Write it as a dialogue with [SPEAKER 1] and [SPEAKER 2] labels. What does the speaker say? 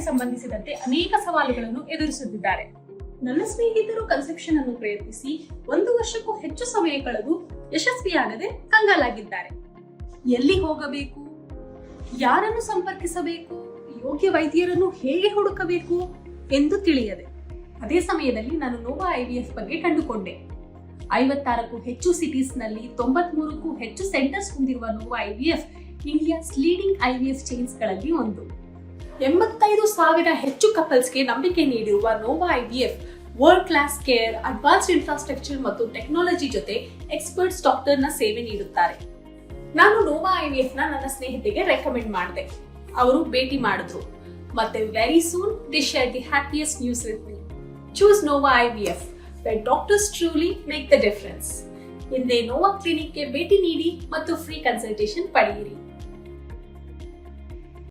[SPEAKER 1] ಸಂಬಂಧಿಸಿದಂತೆ ಅನೇಕ ಸವಾಲುಗಳನ್ನು ಎದುರಿಸುತ್ತಿದ್ದಾರೆ. ನನ್ನ ಸ್ನೇಹಿತರು ಕನ್ಸೆಪ್ಷನ್ ಅನ್ನು ಪ್ರಯತ್ನಿಸಿ 1 ವರ್ಷಕ್ಕೂ ಹೆಚ್ಚು ಸಮಯ ಕಳೆದು ಯಶಸ್ವಿಯಾಗದೆ ಕಂಗಾಲಾಗಿದ್ದಾರೆ. ಎಲ್ಲಿ ಹೋಗಬೇಕು, ಯಾರನ್ನು ಸಂಪರ್ಕಿಸಬೇಕು, ಯೋಗ್ಯ ವೈದ್ಯರನ್ನು ಹೇಗೆ ಹುಡುಕಬೇಕು ಎಂದು ತಿಳಿಯದೆ. ಅದೇ ಸಮಯದಲ್ಲಿ ನಾನು ನೋವಾ IVF ಬಗ್ಗೆ ಕಂಡುಕೊಂಡೆ. 56ಕ್ಕೂ ಹೆಚ್ಚು ಸಿಟೀಸ್ನಲ್ಲಿ 93ಕ್ಕೂ ಹೆಚ್ಚು ಸೆಂಟರ್ಸ್ ಹೊಂದಿರುವ ನೋವಾ IVF ಇಂಡಿಯಾಸ್ ಲೀಡಿಂಗ್ IVF ಚೈನ್ಸ್ಗಳಲ್ಲಿ ಒಂದು. 85,000 ಹೆಚ್ಚು ಕಪಲ್ಸ್ಗೆ ನಂಬಿಕೆ ನೀಡಿರುವ ನೋವಾ IVF world class care, advanced infrastructure ಮತ್ತು ಟೆಕ್ನಾಲಜಿ ಜೊತೆ ಎಕ್ಸ್ಪರ್ಟ್ಸ್ ಡಾಕ್ಟರ್ನ ಸೇವೆ ನೀಡುತ್ತಾರೆ. ನಾನು ನೋವಾ IVF ನನ್ನ ಸ್ನೇಹಿತೆಗೆ ರೆಕಮೆಂಡ್ ಮಾಡಿದೆ. ಅವರು ಭೇಟಿ ಮಾಡಿದ್ರು ಮತ್ತೆ very soon they share the happiest news with me. Choose Nova IVF, where doctors truly make the difference. ಹಿಂದೆ ನೋವಾ ಕ್ಲಿನಿಕ್ಗೆ ಭೇಟಿ ನೀಡಿ ಮತ್ತು ಫ್ರೀ ಕನ್ಸಲ್ಟೇಷನ್ ಪಡೆಯಿರಿ.